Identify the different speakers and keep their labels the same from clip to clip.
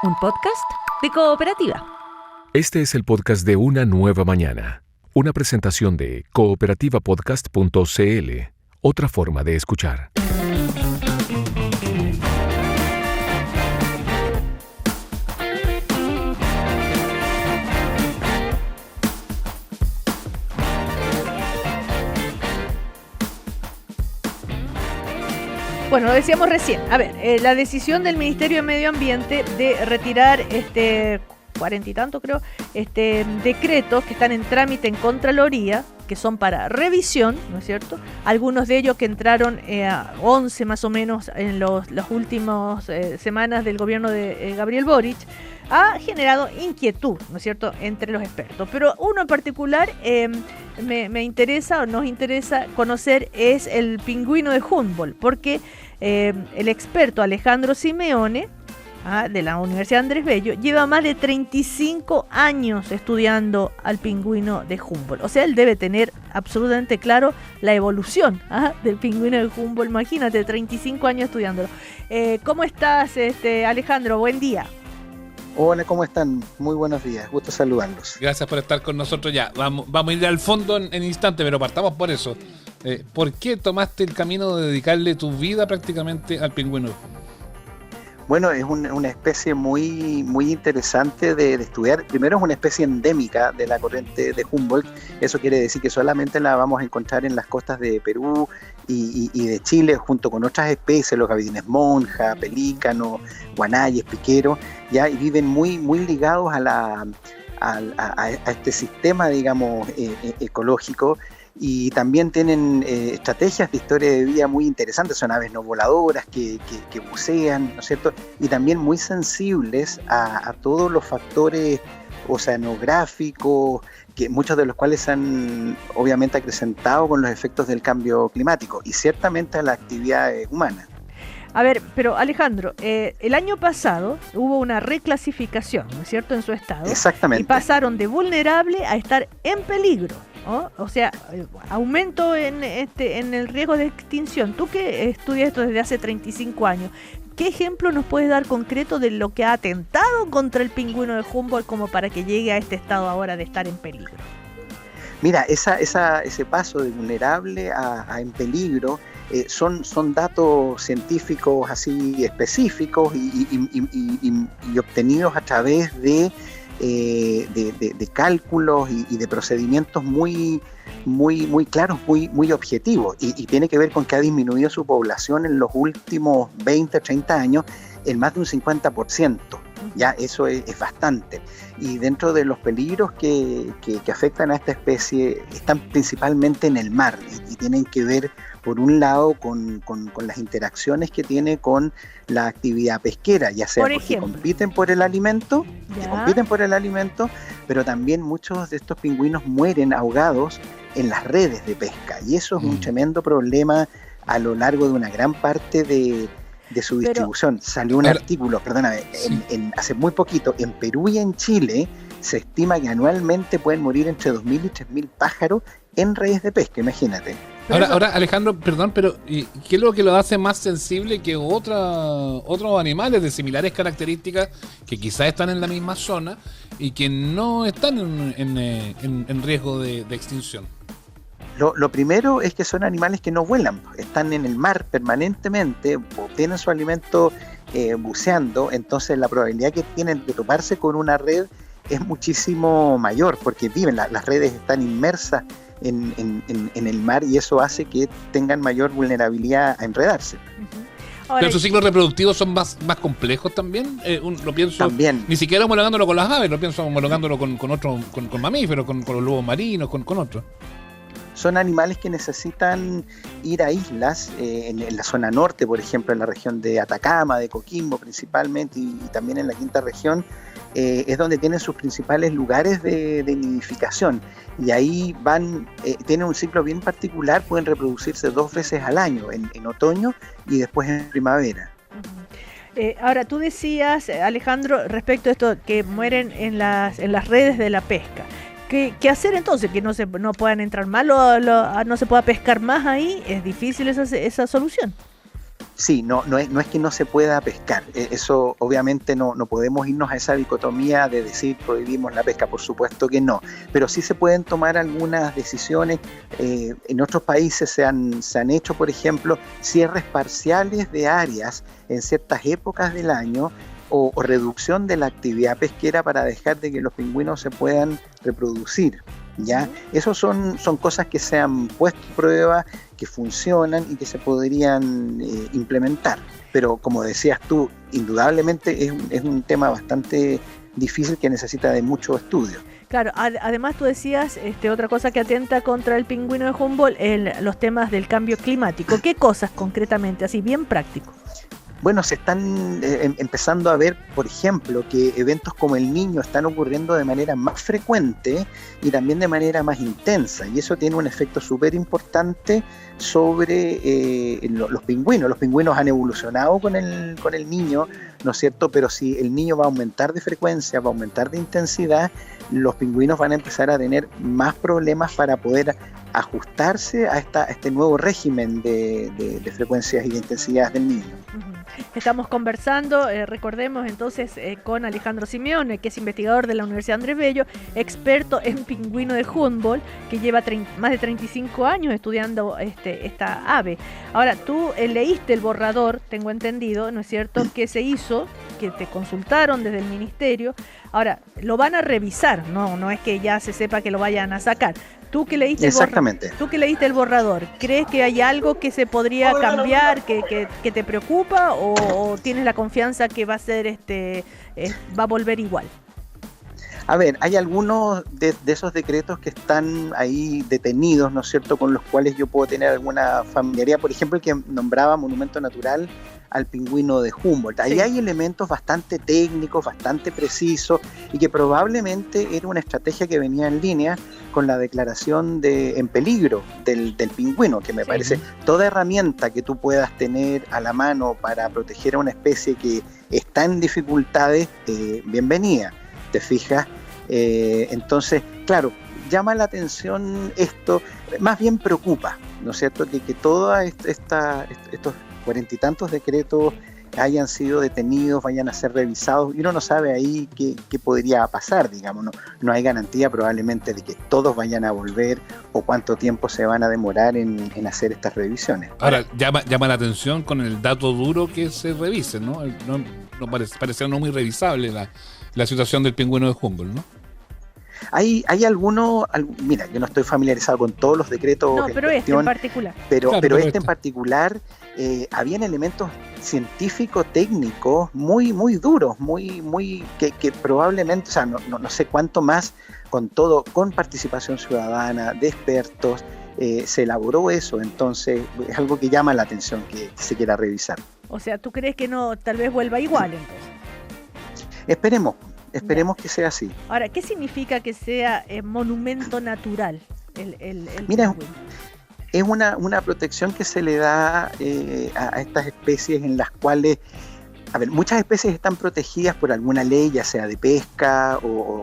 Speaker 1: un podcast de Cooperativa.
Speaker 2: Este es el podcast de Una Nueva Mañana, una presentación de cooperativapodcast.cl, otra forma de escuchar.
Speaker 3: Bueno, lo decíamos recién. A ver, la decisión del Ministerio de Medio Ambiente de retirar 40 y tanto creo, decretos que están en trámite en Contraloría, que son para revisión, ¿no es cierto? Algunos de ellos que entraron a 11 más o menos en las últimas semanas del gobierno de Gabriel Boric, ha generado inquietud, ¿no es cierto?, entre los expertos. Pero uno en particular me interesa o nos interesa conocer es el pingüino de Humboldt, porque el experto Alejandro Simeone, de la Universidad Andrés Bello, lleva más de 35 años estudiando al pingüino de Humboldt. O sea, él debe tener absolutamente claro la evolución del pingüino de Humboldt. Imagínate, 35 años estudiándolo. ¿Cómo estás, Alejandro? Buen día.
Speaker 4: Hola, ¿cómo están? Muy buenos días, gusto saludarlos.
Speaker 5: Gracias por estar con nosotros ya. Vamos a ir al fondo en instante, pero partamos por eso. ¿Por qué tomaste el camino de dedicarle tu vida prácticamente al pingüino?
Speaker 4: Bueno, es una especie muy interesante de estudiar. Primero, es una especie endémica de la corriente de Humboldt. Eso quiere decir que solamente la vamos a encontrar en las costas de Perú y de Chile, junto con otras especies, los gavines monja, pelícano, guanayes, piquero, ya, y viven muy ligados a este sistema, digamos, ecológico. Y también tienen estrategias de historia de vida muy interesantes, son aves no voladoras que bucean, ¿no es cierto? Y también muy sensibles a todos los factores oceanográficos, que muchos de los cuales se han obviamente acrecentado con los efectos del cambio climático y ciertamente a la actividad humana.
Speaker 3: A ver, pero Alejandro, el año pasado hubo una reclasificación, ¿no es cierto?, en su estado.
Speaker 4: Exactamente.
Speaker 3: Y pasaron de vulnerable a estar en peligro, ¿no? O sea, aumento en el riesgo de extinción. Tú que estudias esto desde hace 35 años, ¿qué ejemplo nos puedes dar concreto de lo que ha atentado contra el pingüino de Humboldt como para que llegue a este estado ahora de estar en peligro?
Speaker 4: Mira, ese paso de vulnerable a en peligro son datos científicos así específicos y obtenidos a través de cálculos y de procedimientos muy claros, muy objetivos, y tiene que ver con que ha disminuido su población en los últimos 20, 30 años en más de un 50%. Ya, eso es bastante. Y dentro de los peligros que afectan a esta especie están principalmente en el mar y tienen que ver, por un lado, con las interacciones que tiene con la actividad pesquera, ya sea porque compiten por el alimento, pero también muchos de estos pingüinos mueren ahogados en las redes de pesca, y eso es un tremendo problema a lo largo de una gran parte de su distribución. Salió un artículo, perdóname, hace muy poquito, en Perú y en Chile se estima que anualmente pueden morir entre 2.000 y 3.000 pájaros en redes de pesca, imagínate.
Speaker 5: Ahora, Alejandro, perdón, pero ¿qué es lo que lo hace más sensible que otros animales de similares características que quizás están en la misma zona y que no están en riesgo de extinción?
Speaker 4: Lo primero es que son animales que no vuelan, están en el mar permanentemente, obtienen su alimento buceando, entonces la probabilidad que tienen de toparse con una red es muchísimo mayor, porque las redes están inmersas en el mar, y eso hace que tengan mayor vulnerabilidad a enredarse.
Speaker 3: Ahora,
Speaker 5: pero sus ciclos reproductivos son más complejos también. Lo pienso
Speaker 4: también.
Speaker 5: Ni siquiera homologándolo con las aves, lo pienso homologándolo con otros, con mamíferos, con los lobos marinos, con otros.
Speaker 4: Son animales que necesitan ir a islas, en la zona norte, por ejemplo, en la región de Atacama, de Coquimbo principalmente, y también en la quinta región, es donde tienen sus principales lugares de nidificación. Y ahí tienen un ciclo bien particular, pueden reproducirse 2 veces al año, en otoño y después en primavera.
Speaker 3: Ahora, tú decías, Alejandro, respecto a esto, que mueren en las redes de la pesca. ¿Qué hacer entonces? ¿Que no puedan entrar más, no se pueda pescar más ahí? ¿Es difícil esa solución?
Speaker 4: Sí, no es que no se pueda pescar. Eso obviamente no podemos irnos a esa dicotomía de decir prohibimos la pesca, por supuesto que no. Pero sí se pueden tomar algunas decisiones. En otros países se han hecho, por ejemplo, cierres parciales de áreas en ciertas épocas del año o reducción de la actividad pesquera para dejar de que los pingüinos se puedan reproducir. ¿Ya? Esos son cosas que se han puesto a prueba, que funcionan y que se podrían implementar. Pero como decías tú, indudablemente es un tema bastante difícil que necesita de mucho estudio.
Speaker 3: Claro, además tú decías otra cosa que atenta contra el pingüino de Humboldt, los temas del cambio climático. ¿Qué cosas concretamente, así bien práctico?
Speaker 4: Bueno, se están empezando a ver, por ejemplo, que eventos como el Niño están ocurriendo de manera más frecuente y también de manera más intensa, y eso tiene un efecto súper importante sobre los pingüinos. Los pingüinos han evolucionado con el Niño, ¿no es cierto? Pero si el Niño va a aumentar de frecuencia, va a aumentar de intensidad, los pingüinos van a empezar a tener más problemas para poder ajustarse a este nuevo régimen de frecuencias y de intensidades del Niño.
Speaker 3: Estamos conversando, recordemos entonces, con Alejandro Simeone, que es investigador de la Universidad Andrés Bello, experto en pingüino de Humboldt, que lleva más de 35 años estudiando esta ave. Ahora, tú leíste el borrador, tengo entendido, ¿no es cierto?, que se hizo, que te consultaron desde el ministerio. Ahora, lo van a revisar, no es que ya se sepa que lo vayan a sacar. Tú que leíste el borrador, ¿crees que hay algo que se podría cambiar, que te preocupa, o tienes la confianza que va a ser va a volver igual?
Speaker 4: A ver, hay algunos de esos decretos que están ahí detenidos, ¿no es cierto?, con los cuales yo puedo tener alguna familiaridad. Por ejemplo, el que nombraba monumento natural al pingüino de Humboldt. Ahí hay elementos bastante técnicos, bastante precisos, y que probablemente era una estrategia que venía en línea con la declaración en peligro del pingüino, que me parece toda herramienta que tú puedas tener a la mano para proteger a una especie que está en dificultades, bienvenida. ¿Te fijas? Entonces, claro, llama la atención esto, más bien preocupa, ¿no es cierto?, que todos estos 40 y tantos decretos hayan sido detenidos, vayan a ser revisados, y uno no sabe ahí qué podría pasar, digamos, no hay garantía probablemente de que todos vayan a volver o cuánto tiempo se van a demorar en hacer estas revisiones.
Speaker 5: Ahora, llama la atención con el dato duro que se revise, ¿no? No parece no muy revisable la situación del pingüino de Humboldt, ¿no?
Speaker 4: Hay algunos, mira, yo no estoy familiarizado con todos los decretos
Speaker 3: en cuestión, en particular.
Speaker 4: Pero en particular, habían elementos científico-técnicos muy, muy duros, que probablemente, o sea, no sé cuánto más, con participación ciudadana, de expertos, se elaboró eso. Entonces es algo que llama la atención que se quiera revisar.
Speaker 3: O sea, ¿tú crees que no, tal vez vuelva igual entonces?
Speaker 4: Esperemos que sea así.
Speaker 3: Ahora, ¿qué significa que sea monumento natural el
Speaker 4: Mira,
Speaker 3: pingüino?
Speaker 4: Es una protección que se le da a estas especies en las cuales, a ver, muchas especies están protegidas por alguna ley, ya sea de pesca o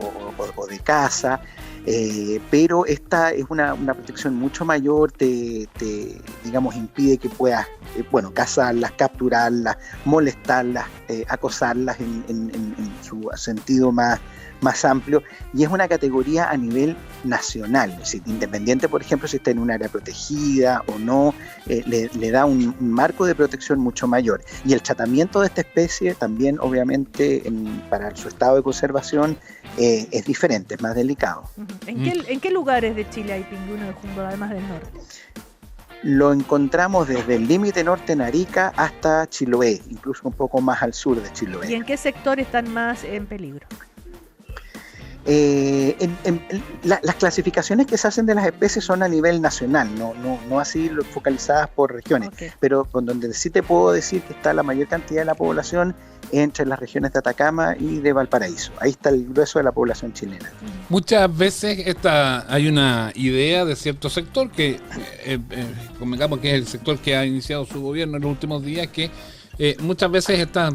Speaker 4: de caza, pero esta es una protección mucho mayor, te digamos, impide que puedas, cazarlas, capturarlas, molestarlas, acosarlas en su sentido más amplio, y es una categoría a nivel nacional, es decir, independiente, por ejemplo, si está en un área protegida o no, le da un marco de protección mucho mayor. Y el tratamiento de esta especie también, obviamente, para su estado de conservación, es diferente, es más delicado.
Speaker 3: ¿En qué lugares de Chile hay pingüino de Humboldt, además del norte?
Speaker 4: Lo encontramos desde el límite norte en Arica hasta Chiloé, incluso un poco más al sur de Chiloé.
Speaker 3: ¿Y en qué sector están más en peligro?
Speaker 4: Las clasificaciones que se hacen de las especies son a nivel nacional, no así focalizadas por regiones, pero con donde sí te puedo decir que está la mayor cantidad de la población entre las regiones de Atacama y de Valparaíso. Ahí está el grueso de la población chilena.
Speaker 5: Muchas veces hay una idea de cierto sector que, convengamos que es el sector que ha iniciado su gobierno en los últimos días, que muchas veces estas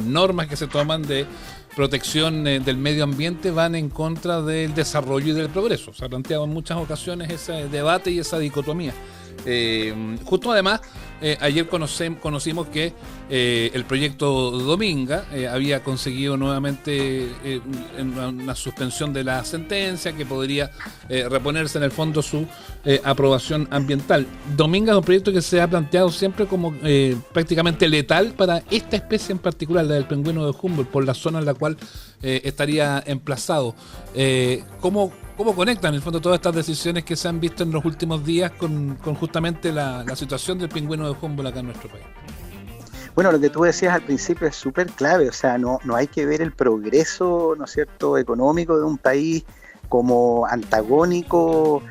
Speaker 5: normas que se toman de protección del medio ambiente van en contra del desarrollo y del progreso. Se ha planteado en muchas ocasiones ese debate y esa dicotomía. Justo además ayer conocimos que el proyecto Dominga había conseguido nuevamente una suspensión de la sentencia que podría reponerse en el fondo su aprobación ambiental. Dominga es un proyecto que se ha planteado siempre como prácticamente letal para esta especie en particular, la del pingüino de Humboldt, por la zona en la cual estaría emplazado. ¿Cómo conectan en el fondo todas estas decisiones que se han visto en los últimos días con justamente la situación del pingüino de Humboldt acá en nuestro país?
Speaker 4: Bueno, lo que tú decías al principio es súper clave, o sea, no hay que ver el progreso, ¿no es cierto?, económico de un país como antagónico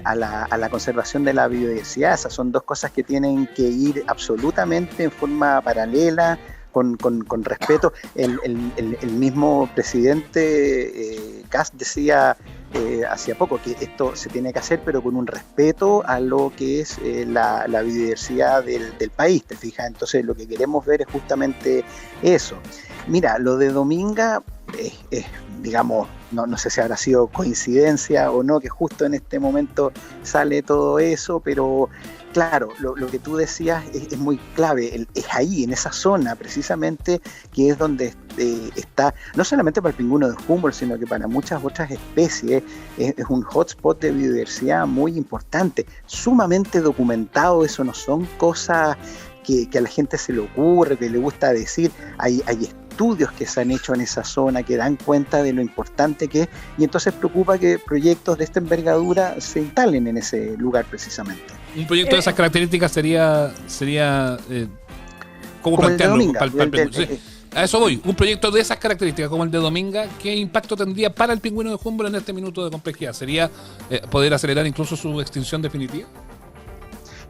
Speaker 4: a la conservación de la biodiversidad. Esas son dos cosas que tienen que ir absolutamente en forma paralela, con respeto. El mismo presidente Kast decía hacía poco que esto se tiene que hacer, pero con un respeto a lo que es la biodiversidad del país, ¿te fijas? Entonces lo que queremos ver es justamente eso. Mira, lo de Dominga digamos, no sé si habrá sido coincidencia o no, que justo en este momento sale todo eso, pero claro, lo que tú decías es muy clave, es ahí, en esa zona precisamente, que es donde está, no solamente para el pingüino de Humboldt, sino que para muchas otras especies, es un hotspot de biodiversidad muy importante, sumamente documentado. Eso no son cosas que a la gente se le ocurre, que le gusta decir. Hay estudios que se han hecho en esa zona que dan cuenta de lo importante que es, y entonces preocupa que proyectos de esta envergadura se instalen en ese lugar precisamente.
Speaker 5: Un proyecto de esas características sería ¿cómo plantearlo? A eso voy. Un proyecto de esas características como el de Dominga, ¿qué impacto tendría para el pingüino de Humboldt en este minuto de complejidad? ¿Sería poder acelerar incluso su extinción definitiva?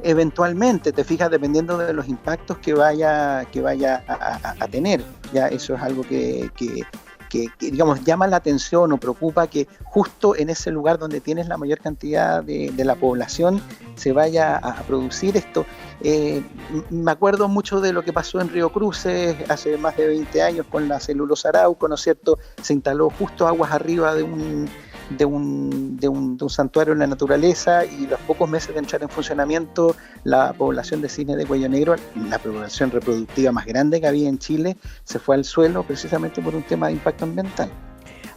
Speaker 4: Eventualmente, te fijas, dependiendo de los impactos que vaya a tener. Ya eso es algo que digamos llama la atención o preocupa, que justo en ese lugar donde tienes la mayor cantidad de la población se vaya a producir esto. Me acuerdo mucho de lo que pasó en Río Cruces hace más de 20 años con la celulosa Arauco, ¿no es cierto? Se instaló justo aguas arriba de un santuario en la naturaleza, y los pocos meses de entrar en funcionamiento, la población de cisne de cuello negro, la población reproductiva más grande que había en Chile, se fue al suelo precisamente por un tema de impacto ambiental.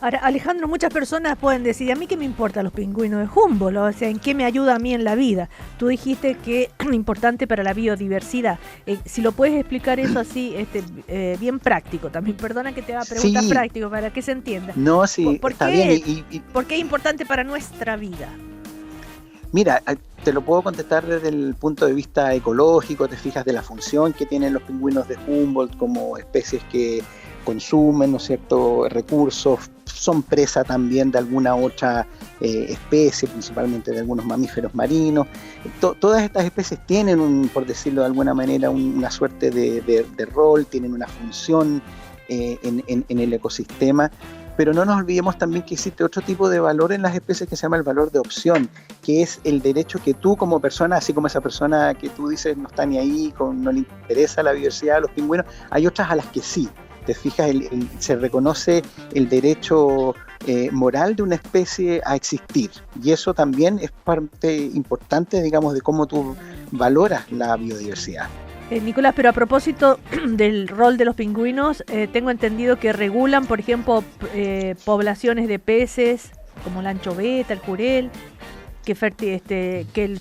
Speaker 3: Ahora, Alejandro, muchas personas pueden decir, ¿a mí qué me importan los pingüinos de Humboldt? O sea, ¿en qué me ayuda a mí en la vida? Tú dijiste que es importante para la biodiversidad. Si lo puedes explicar eso así, bien práctico también. Perdona que te haga preguntas prácticas para que se entienda.
Speaker 4: No, sí, está bien.
Speaker 3: ¿Por qué es importante para nuestra vida?
Speaker 4: Mira, te lo puedo contestar desde el punto de vista ecológico. Te fijas de la función que tienen los pingüinos de Humboldt como especies que consumen, ¿no es cierto?, recursos, son presa también de alguna otra especie, principalmente de algunos mamíferos marinos. Todas estas especies tienen, por decirlo de alguna manera, una suerte de rol, tienen una función en el ecosistema, pero no nos olvidemos también que existe otro tipo de valor en las especies que se llama el valor de opción, que es el derecho que tú como persona, así como esa persona que tú dices no está ni ahí, no le interesa la biodiversidad de los pingüinos, hay otras a las que sí. Te fijas, se reconoce el derecho moral de una especie a existir, y eso también es parte importante, digamos, de cómo tú valoras la biodiversidad.
Speaker 3: Nicolás, pero a propósito del rol de los pingüinos, tengo entendido que regulan, por ejemplo, poblaciones de peces como la anchoveta, el jurel, que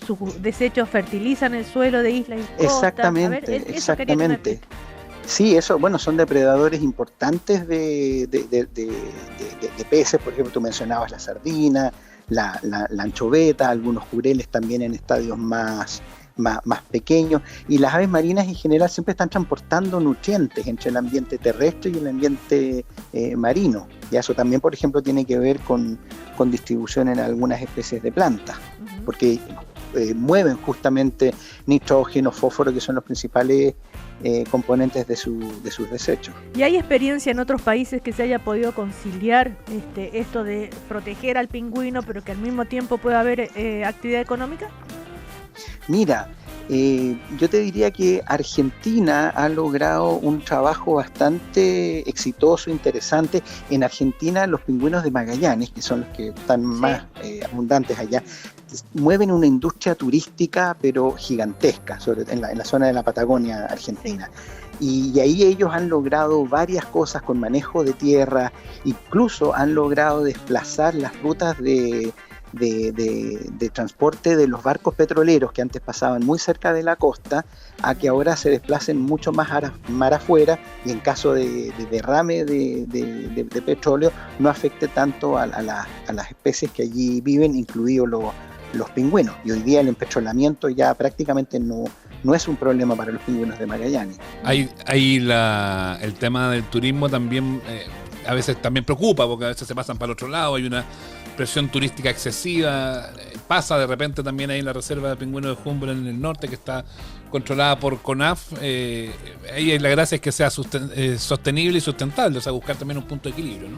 Speaker 3: sus desechos fertilizan el suelo de islas y costas.
Speaker 4: Exactamente. Sí, eso, bueno, son depredadores importantes de peces. Por ejemplo, tú mencionabas la sardina, la anchoveta, algunos jureles también en estadios más pequeños, y las aves marinas en general siempre están transportando nutrientes entre el ambiente terrestre y el ambiente marino. Y eso también, por ejemplo, tiene que ver con distribución en algunas especies de plantas, porque mueven justamente nitrógeno, fósforo, que son los principales componentes de sus desechos.
Speaker 3: ¿Y hay experiencia en otros países que se haya podido conciliar esto de proteger al pingüino, pero que al mismo tiempo pueda haber actividad económica?
Speaker 4: Mira, yo te diría que Argentina ha logrado un trabajo bastante exitoso, interesante. En Argentina los pingüinos de Magallanes, que son los que están más abundantes allá, mueven una industria turística pero gigantesca, sobre todo en la zona de la Patagonia Argentina. Y ahí ellos han logrado varias cosas con manejo de tierra, incluso han logrado desplazar las rutas de transporte de los barcos petroleros que antes pasaban muy cerca de la costa, a que ahora se desplacen mucho más mar afuera, y en caso de derrame de petróleo no afecte tanto a las especies que allí viven, incluidos los pingüinos. Y hoy día el empetrolamiento ya prácticamente no es un problema para los pingüinos de Magallanes.
Speaker 5: Ahí el tema del turismo también a veces también preocupa, porque a veces se pasan para el otro lado, hay una presión turística excesiva. Pasa de repente también ahí en la reserva de pingüinos de Humboldt en el norte, que está controlada por CONAF. Ahí la gracia es que sea sostenible y sustentable, o sea, buscar también un punto de equilibrio, ¿no?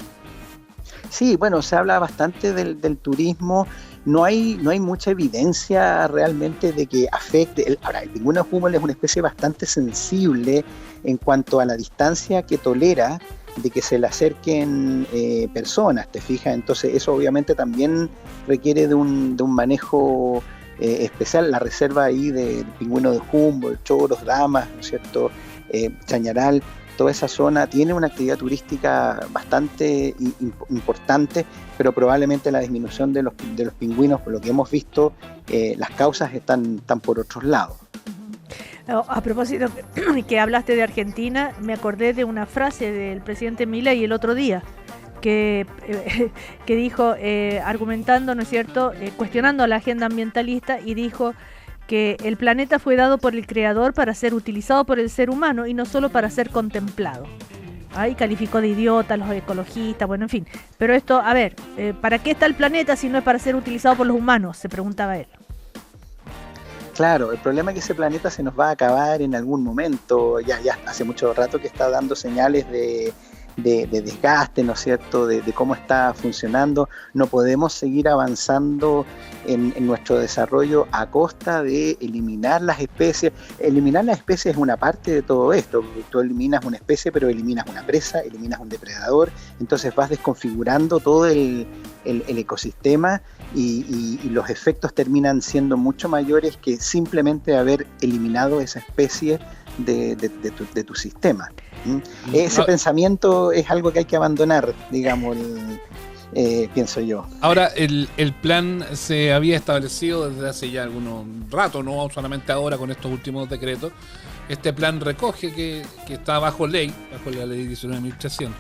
Speaker 4: Sí, bueno, se habla bastante del turismo. No hay mucha evidencia realmente de que afecte. Ahora, el pingüino de Humboldt es una especie bastante sensible en cuanto a la distancia que tolera de que se le acerquen personas, ¿te fijas? Entonces eso obviamente también requiere de un manejo especial. La reserva ahí del pingüino de Humboldt, Choros, Damas, ¿no es cierto? Chañaral, toda esa zona tiene una actividad turística bastante importante, pero probablemente la disminución de los pingüinos, por lo que hemos visto, las causas están por otros lados.
Speaker 3: A propósito que hablaste de Argentina, me acordé de una frase del presidente Milei el otro día, que dijo, argumentando, ¿no es cierto?, cuestionando la agenda ambientalista, y dijo que el planeta fue dado por el Creador para ser utilizado por el ser humano y no solo para ser contemplado. Ahí calificó de idiota a los ecologistas, bueno, en fin. Pero esto, a ver, ¿para qué está el planeta si no es para ser utilizado por los humanos?, se preguntaba él.
Speaker 4: Claro, el problema es que ese planeta se nos va a acabar en algún momento. Ya hace mucho rato que está dando señales de desgaste, ¿no es cierto?, de cómo está funcionando. No podemos seguir avanzando en nuestro desarrollo a costa de eliminar las especies. Eliminar las especies es una parte de todo esto. Tú eliminas una especie, pero eliminas una presa, eliminas un depredador, entonces vas desconfigurando todo el ecosistema, y los efectos terminan siendo mucho mayores que simplemente haber eliminado esa especie de tu sistema. Ese pensamiento es algo que hay que abandonar, digamos, pienso yo. Ahora,
Speaker 5: el plan se había establecido desde hace ya algunos rato, no solamente ahora con estos últimos decretos. Este plan recoge que está bajo la ley 19.300,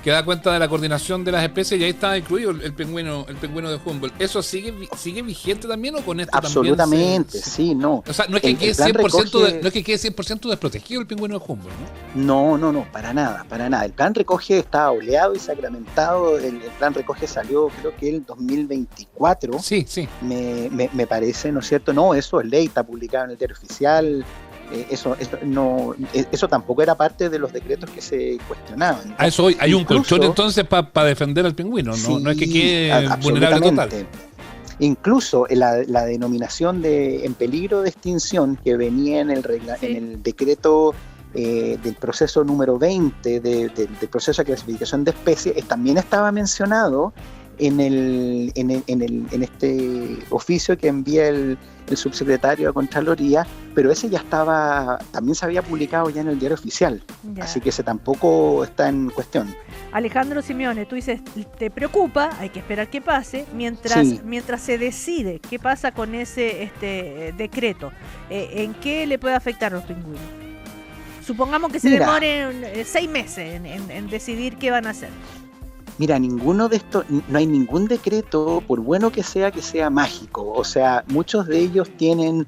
Speaker 5: que da cuenta de la coordinación de las especies, y ahí está incluido el pingüino de Humboldt. ¿Eso sigue vigente también, o con esto
Speaker 4: absolutamente,
Speaker 5: también
Speaker 4: sí, no.
Speaker 5: O sea, no es que quede 100% desprotegido el pingüino de Humboldt,
Speaker 4: ¿no? No, para nada. El plan recoge está oleado y sacramentado. El plan recoge salió, creo que el 2024.
Speaker 5: Sí.
Speaker 4: Me parece, ¿no es cierto? No, eso es ley, está publicado en el Diario Oficial. Eso tampoco era parte de los decretos que se cuestionaban.
Speaker 5: Entonces, eso hoy hay un colchón entonces para defender al pingüino, ¿no? Sí, no es que quede vulnerable total.
Speaker 4: Incluso la denominación de en peligro de extinción que venía en el decreto del proceso número 20 del proceso de clasificación de especies, también estaba mencionado en este oficio que envía el subsecretario de Contraloría, pero ese también se había publicado ya en el Diario Oficial, así que ese tampoco está en cuestión.
Speaker 3: Alejandro Simeone, tú dices, te preocupa, hay que esperar que pase, mientras se decide qué pasa con ese decreto, ¿en qué le puede afectar a los pingüinos? Supongamos que se demoren 6 meses en decidir qué van a hacer.
Speaker 4: Mira, ninguno de estos, no hay ningún decreto, por bueno que sea mágico. O sea, muchos de ellos tienen,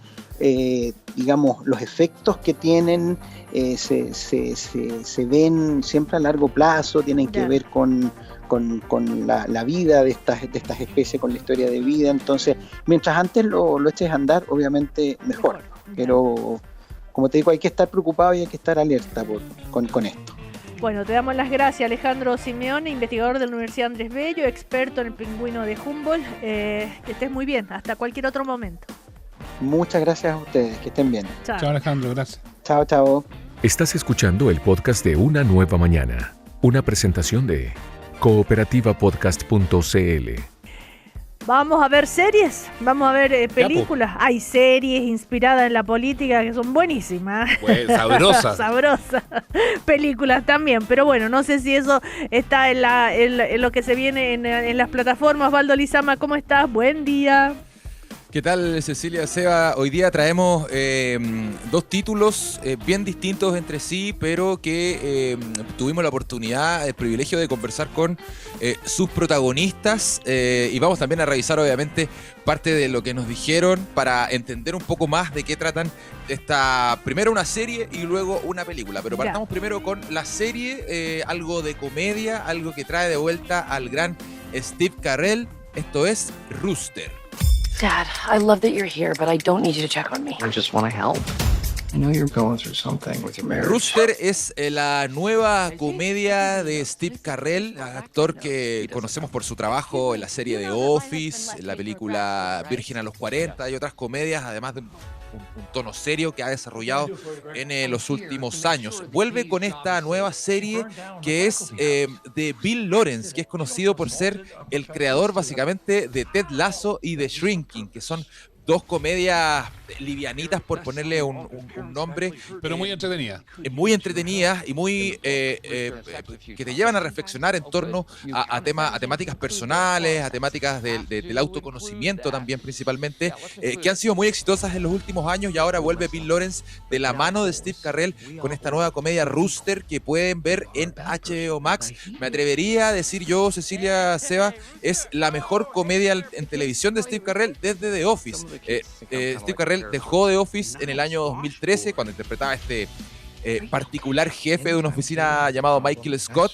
Speaker 4: digamos, los efectos que tienen se ven siempre a largo plazo, tienen que ver con la vida de estas especies, con la historia de vida. Entonces, mientras antes lo eches a andar, obviamente mejor. Pero, como te digo, hay que estar preocupado y hay que estar alerta con esto.
Speaker 3: Bueno, te damos las gracias, Alejandro Simeone, investigador de la Universidad Andrés Bello, experto en el pingüino de Humboldt. Que estés muy bien, hasta cualquier otro momento.
Speaker 4: Muchas gracias a ustedes, que estén bien.
Speaker 5: Chao, Alejandro, gracias.
Speaker 4: Chao.
Speaker 2: Estás escuchando el podcast de Una Nueva Mañana, una presentación de cooperativapodcast.cl.
Speaker 3: Vamos a ver series, vamos a ver películas. Hay series inspiradas en la política que son buenísimas.
Speaker 5: Pues, sabrosas.
Speaker 3: Sabrosas. Películas también, pero bueno, no sé si eso está en lo que se viene en las plataformas. Valdo Lizama, ¿cómo estás? Buen día.
Speaker 6: ¿Qué tal, Cecilia, Seba? Hoy día traemos dos títulos bien distintos entre sí, pero que tuvimos la oportunidad, el privilegio de conversar con sus protagonistas y vamos también a revisar, obviamente, parte de lo que nos dijeron para entender un poco más de qué tratan primero una serie y luego una película. Pero partamos primero con la serie, algo de comedia, algo que trae de vuelta al gran Steve Carell. Esto es Rooster.
Speaker 7: Dad, I love that you're here, but I don't need you to check on me.
Speaker 8: I just want to help. I know you're going through something with your marriage.
Speaker 6: Rooster es la nueva comedia de Steve Carell, actor que conocemos por su trabajo en la serie The Office, en la película Virgen a los 40 y otras comedias, además de un tono serio que ha desarrollado en los últimos años. Vuelve con esta nueva serie que es de Bill Lawrence, que es conocido por ser el creador básicamente de Ted Lasso y de Shrinking, que son dos comedias livianitas, por ponerle un nombre.
Speaker 5: Pero muy entretenida.
Speaker 6: Muy entretenidas y muy que te llevan a reflexionar en torno a temáticas personales, a temáticas del autoconocimiento también principalmente, que han sido muy exitosas en los últimos años, y ahora vuelve Bill Lawrence de la mano de Steve Carell con esta nueva comedia Rooster que pueden ver en HBO Max. Me atrevería a decir yo, Cecilia, Seba, es la mejor comedia en televisión de Steve Carell desde The Office. Steve Carell dejó The Office en el año 2013 cuando interpretaba particular jefe de una oficina llamado Michael Scott.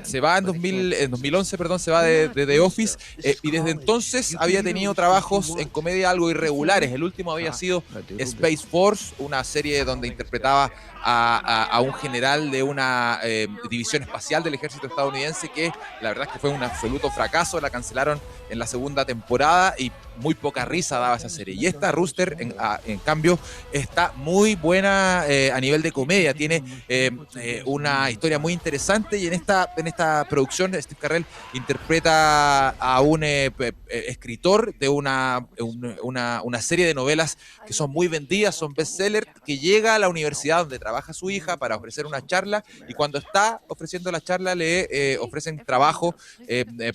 Speaker 6: Se va en 2011, se va de The Office, y desde entonces había tenido trabajos en comedia algo irregulares. El último había sido Space Force, una serie donde interpretaba a un general de una división espacial del ejército estadounidense, que la verdad es que fue un absoluto fracaso. La cancelaron en la segunda temporada y muy poca risa daba esa serie. Y esta Rooster, en cambio, está muy buena a nivel de comedia. Tiene una historia muy interesante, y en esta producción Steve Carell interpreta a un escritor de una serie de novelas que son muy vendidas, son bestsellers, que llega a la universidad donde trabaja su hija para ofrecer una charla, y cuando está ofreciendo la charla le ofrecen trabajo,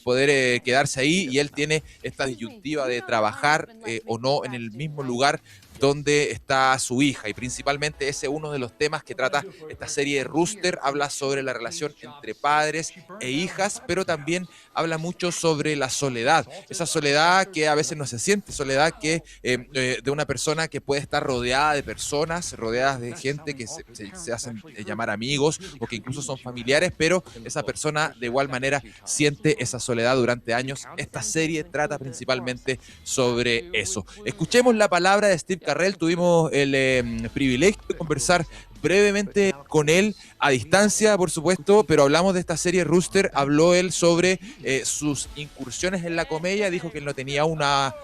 Speaker 6: poder quedarse ahí, y él tiene esta disyuntiva de trabajar o no en el mismo lugar donde está su hija, y principalmente ese es uno de los temas que trata esta serie de Rooster. Habla sobre la relación entre padres e hijas, pero también habla mucho sobre la soledad, esa soledad que a veces no se siente, soledad que de una persona que puede estar rodeada de personas, rodeadas de gente que se hacen llamar amigos o que incluso son familiares, pero esa persona de igual manera siente esa soledad durante años. Esta serie trata principalmente sobre eso. Escuchemos la palabra de Steve Carell. Tuvimos el privilegio de conversar brevemente con él a distancia, por supuesto, pero hablamos de esta serie Rooster. Habló él sobre sus incursiones en la comedia. Dijo que él no tenía una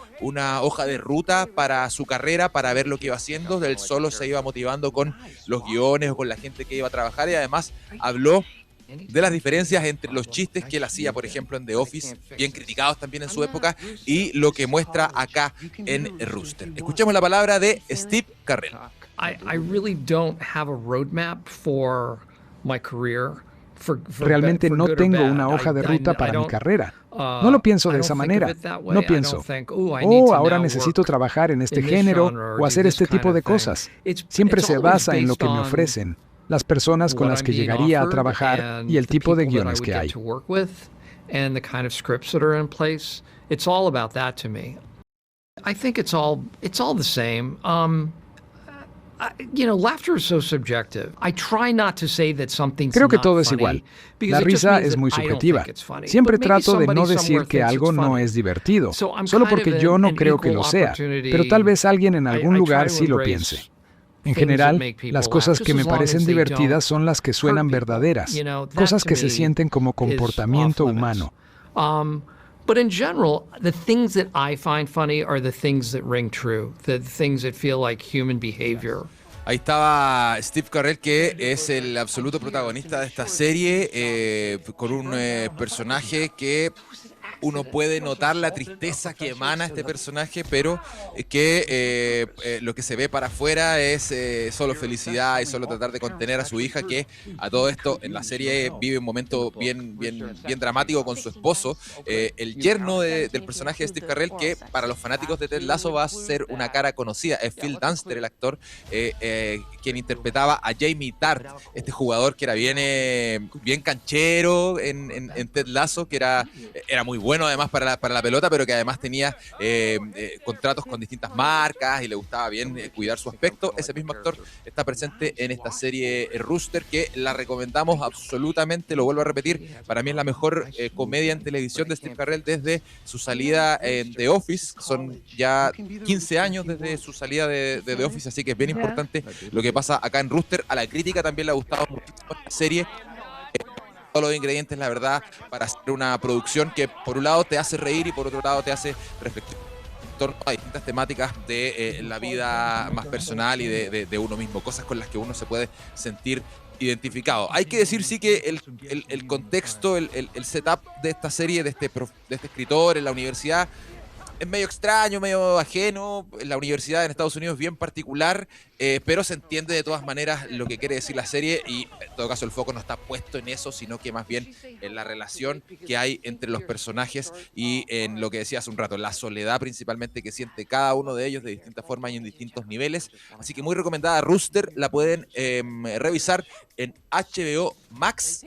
Speaker 6: hoja de ruta para su carrera, para ver lo que iba haciendo. Él solo se iba motivando con los guiones o con la gente que iba a trabajar, y además habló de las diferencias entre los chistes que él hacía, por ejemplo, en The Office, bien criticados también en su época, y lo que muestra acá en Rooster. Escuchemos la palabra de Steve Carell.
Speaker 8: I really don't have a roadmap for my career.
Speaker 9: Realmente no tengo una hoja de ruta para mi carrera. No lo pienso de esa manera. No pienso, ahora necesito trabajar en este género o hacer este tipo de cosas. Siempre se basa en lo que me ofrecen, las personas con las que llegaría a trabajar y el tipo de guiones que hay.
Speaker 8: I think it's all the same. Laughter is so subjective. I try not to say that something's
Speaker 9: Creo que
Speaker 8: not
Speaker 9: todo es
Speaker 8: funny,
Speaker 9: igual.
Speaker 8: because
Speaker 9: La
Speaker 8: it just
Speaker 9: risa
Speaker 8: means
Speaker 9: es
Speaker 8: that
Speaker 9: muy
Speaker 8: I don't
Speaker 9: subjetiva.
Speaker 8: think it's funny.
Speaker 9: Siempre
Speaker 8: But maybe
Speaker 9: trato de no
Speaker 8: somebody
Speaker 9: decir
Speaker 8: somewhere
Speaker 9: que
Speaker 8: thinks
Speaker 9: algo
Speaker 8: it's
Speaker 9: no
Speaker 8: funny.
Speaker 9: es divertido,
Speaker 8: So I'm
Speaker 9: solo
Speaker 8: kind of
Speaker 9: porque yo no
Speaker 8: an
Speaker 9: creo que
Speaker 8: equal
Speaker 9: lo sea,
Speaker 8: opportunity.
Speaker 9: pero tal vez alguien en algún
Speaker 8: I
Speaker 9: lugar
Speaker 8: try to
Speaker 9: sí lo
Speaker 8: embrace
Speaker 9: piense. En
Speaker 8: things that
Speaker 9: general,
Speaker 8: make people
Speaker 9: las cosas
Speaker 8: laugh,
Speaker 9: que
Speaker 8: just
Speaker 9: me
Speaker 8: as long
Speaker 9: parecen
Speaker 8: as they
Speaker 9: divertidas
Speaker 8: don't
Speaker 9: son las que suenan
Speaker 8: hurt people.
Speaker 9: verdaderas,
Speaker 8: You know, that
Speaker 9: cosas
Speaker 8: to
Speaker 9: que se
Speaker 8: me
Speaker 9: sienten como
Speaker 8: is
Speaker 9: comportamiento
Speaker 8: off limits.
Speaker 9: humano.
Speaker 8: But in general, the things that I find funny are the things that ring true, the things that feel like human behavior.
Speaker 6: Ahí estaba Steve Carell, que es el absoluto protagonista de esta serie, con un personaje que uno puede notar la tristeza que emana este personaje, pero que lo que se ve para afuera es solo felicidad y solo tratar de contener a su hija, que a todo esto en la serie vive un momento bien dramático con su esposo, el yerno del personaje de Steve Carell, que para los fanáticos de Ted Lasso va a ser una cara conocida. Es Phil Dunster, el actor, quien interpretaba a Jamie Tart, este jugador que era bien canchero en Ted Lasso, que era muy bueno además para la pelota, pero que además tenía contratos con distintas marcas y le gustaba bien cuidar su aspecto. Ese mismo actor está presente en esta serie Rooster, que la recomendamos absolutamente, lo vuelvo a repetir, para mí es la mejor comedia en televisión de Steve Carell desde su salida en The Office. Son ya 15 años desde su salida de The Office, así que es bien importante lo que pasa acá en Rooster. A la crítica también le ha gustado muchísimo esta serie. Todos los ingredientes, la verdad, para hacer una producción que por un lado te hace reír y por otro lado te hace reflexionar en torno a distintas temáticas de la vida más personal y de uno mismo, cosas con las que uno se puede sentir identificado. Hay que decir sí que el contexto, el setup de esta serie, de este escritor en la universidad, es medio extraño, medio ajeno. La universidad en Estados Unidos es bien particular, pero se entiende de todas maneras lo que quiere decir la serie, y en todo caso el foco no está puesto en eso, sino que más bien en la relación que hay entre los personajes y en lo que decía hace un rato, la soledad principalmente que siente cada uno de ellos de distintas formas y en distintos niveles. Así que muy recomendada Rooster, la pueden revisar en HBO Max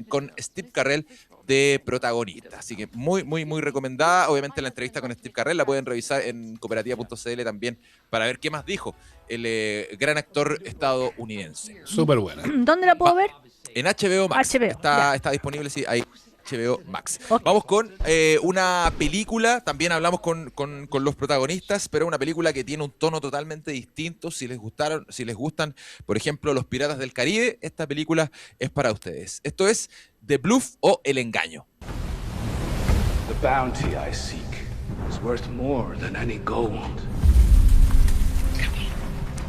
Speaker 6: con Steve Carell de protagonista. Así que muy recomendada. Obviamente la entrevista con Steve Carell la pueden revisar en cooperativa.cl también para ver qué más dijo el gran actor estadounidense.
Speaker 5: Súper buena.
Speaker 3: ¿Dónde la puedo ver?
Speaker 6: En HBO Max.
Speaker 3: HBO,
Speaker 6: está disponible, sí, ahí. HBO Max. Okay. Vamos con una película, también hablamos con los protagonistas, pero una película que tiene un tono totalmente distinto. Si les gustan, por ejemplo, Los Piratas del Caribe, esta película es para ustedes. Esto es The Bluff o El Engaño.
Speaker 10: The bounty I seek is worth more than any gold.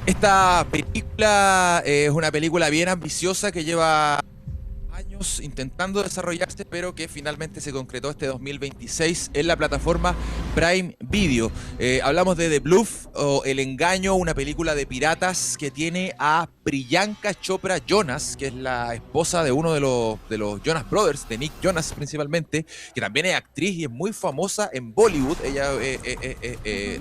Speaker 6: Esta película es una película bien ambiciosa que lleva años intentando desarrollarse, pero que finalmente se concretó este 2026 en la plataforma Prime Video. Hablamos de The Bluff o El Engaño, una película de piratas que tiene a Priyanka Chopra Jonas, que es la esposa de uno de los Jonas Brothers, de Nick Jonas principalmente, que también es actriz y es muy famosa en Bollywood. Ella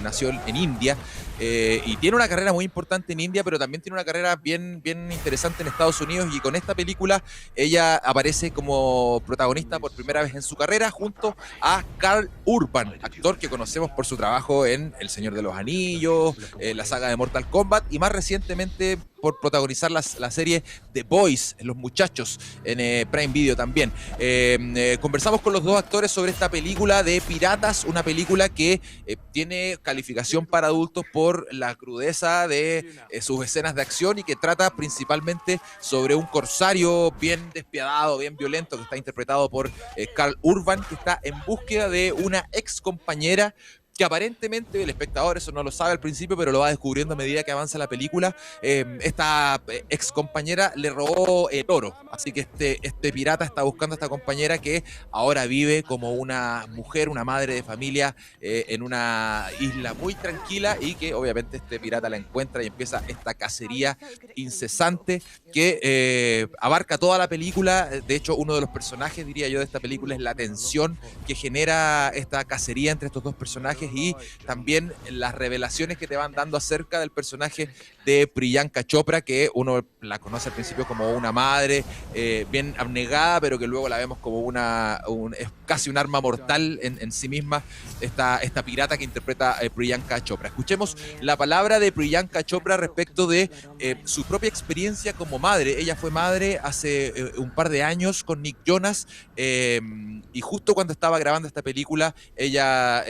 Speaker 6: nació en India y tiene una carrera muy importante en India, pero también tiene una carrera bien interesante en Estados Unidos, y con esta película ella aparece como protagonista por primera vez en su carrera junto a Karl Urban, actor que conocemos por su trabajo en El Señor de los Anillos, la saga de Mortal Kombat, y más recientemente por protagonizar la serie The Boys, Los Muchachos, en Prime Video también. Conversamos con los dos actores sobre esta película de piratas, una película que tiene calificación para adultos por la crudeza de sus escenas de acción, y que trata principalmente sobre un corsario bien despiadado, bien violento, que está interpretado por Karl Urban, que está en búsqueda de una ex compañera que aparentemente el espectador eso no lo sabe al principio, pero lo va descubriendo a medida que avanza la película. Esta ex compañera le robó el oro, así que este pirata está buscando a esta compañera, que ahora vive como una mujer, una madre de familia en una isla muy tranquila, y que obviamente este pirata la encuentra y empieza esta cacería incesante que abarca toda la película. De hecho, uno de los personajes, diría yo, de esta película es la tensión que genera esta cacería entre estos dos personajes, y también las revelaciones que te van dando acerca del personaje de Priyanka Chopra, que uno la conoce al principio como una madre bien abnegada, pero que luego la vemos como es casi un arma mortal en sí misma, esta pirata que interpreta Priyanka Chopra. Escuchemos la palabra de Priyanka Chopra respecto de su propia experiencia como madre. Ella fue madre hace un par de años con Nick Jonas, y justo cuando estaba grabando esta película ella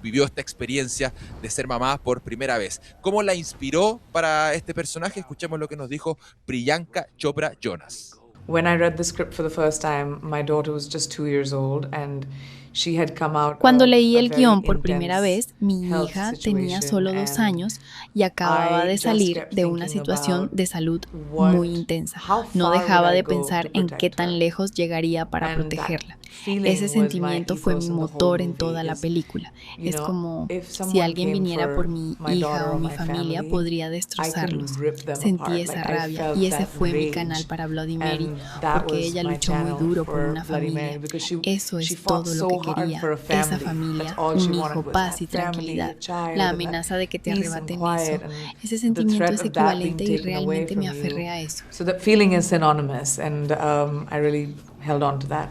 Speaker 6: vivió esta experiencia de ser mamá por primera vez. ¿Cómo la inspiró para este personaje? Escuchemos lo que nos dijo Priyanka Chopra Jonas.
Speaker 11: When I read the script for the first time, my daughter was just 2 years old and she had come out.
Speaker 12: Cuando leí el guión por primera vez, mi hija tenía solo 2 años y acababa de salir de una situación de salud muy intensa. No dejaba de pensar en qué tan lejos llegaría para protegerla. Ese sentimiento fue mi motor en toda la película. Es como si alguien viniera por mi hija o mi familia, podría destrozarlos. Sentí esa rabia y ese fue mi canal para Bloody Mary, porque ella luchó muy duro por una familia. Eso es todo lo que quería, esa familia, un hijo, paz y tranquilidad. La amenaza de que te arrebaten eso. Ese sentimiento es equivalente y realmente me aferré a eso.
Speaker 11: So that feeling is synonymous and I really held on to that.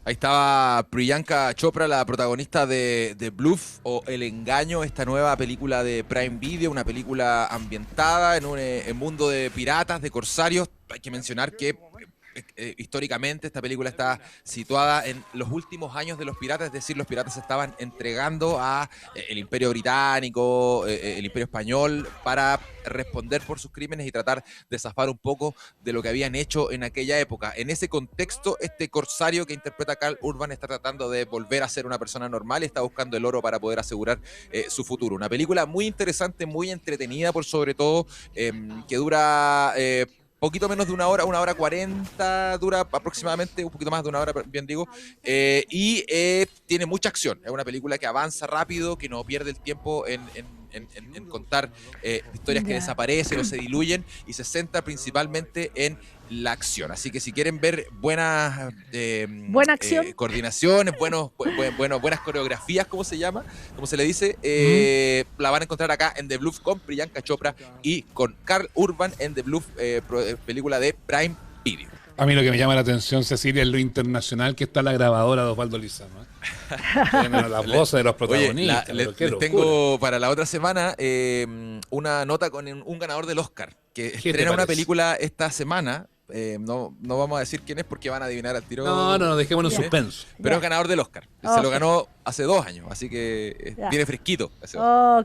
Speaker 6: Ahí estaba Priyanka Chopra, la protagonista de Bluff o El Engaño, esta nueva película de Prime Video, una película ambientada en un mundo de piratas, de corsarios. Hay que mencionar que históricamente esta película está situada en los últimos años de los piratas, es decir, los piratas se estaban entregando a el Imperio Británico, el Imperio Español, para responder por sus crímenes y tratar de zafar un poco de lo que habían hecho en aquella época. En ese contexto, este corsario que interpreta Karl Urban está tratando de volver a ser una persona normal y está buscando el oro para poder asegurar su futuro. Una película muy interesante, muy entretenida por sobre todo, que dura poquito menos de 1 hora, 1 hora 40, dura aproximadamente, un poquito más de 1 hora, bien digo, y tiene mucha acción. Es una película que avanza rápido, que no pierde el tiempo en contar historias que desaparecen o se diluyen, y se centra principalmente en la acción. Así que si quieren ver buena acción, coordinaciones, buenas coreografías, como se le dice, la van a encontrar acá en The Bluff con Priyanka Chopra y con Karl Urban en The Bluff, película de Prime Video.
Speaker 5: A mí lo que me llama la atención, Cecilia, es lo internacional que está la grabadora de Osvaldo Lizama. Las voces de los protagonistas.
Speaker 6: Oye, les tengo para la otra semana una nota con un ganador del Oscar, que estrena una película esta semana. No vamos a decir quién es porque van a adivinar al tiro.
Speaker 5: No, dejémonos en suspenso.
Speaker 6: Pero es ganador del Oscar. Se lo ganó hace 2 años, así que viene fresquito.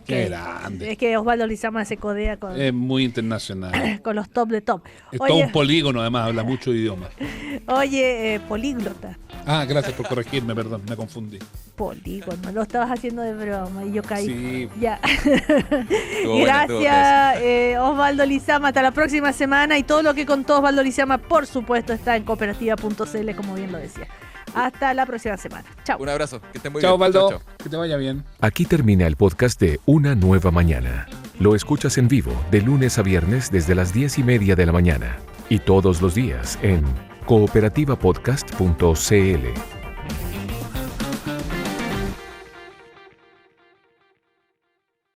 Speaker 3: Qué grande. Es que Osvaldo Lizama se codea con...
Speaker 5: Es muy internacional.
Speaker 3: Con los top de top.
Speaker 5: Es todo un polígono, además, habla mucho idioma.
Speaker 3: Oye, políglota.
Speaker 5: Gracias por corregirme, perdón, me confundí.
Speaker 3: Polígono, lo estabas haciendo de broma y yo caí.
Speaker 5: Sí.
Speaker 3: Ya. Gracias, Osvaldo Lizama. Hasta la próxima semana, y todo lo que contó Osvaldo Lizama, por supuesto, está en cooperativa.cl, como bien lo decía. Hasta la próxima semana. Chao.
Speaker 6: Un abrazo, que estén muy
Speaker 5: bien. Chao, Osvaldo.
Speaker 6: Chao.
Speaker 5: Que te vaya bien.
Speaker 2: Aquí termina el podcast de Una Nueva Mañana. Lo escuchas en vivo de lunes a viernes desde las 10:30 de la mañana y todos los días en cooperativapodcast.cl.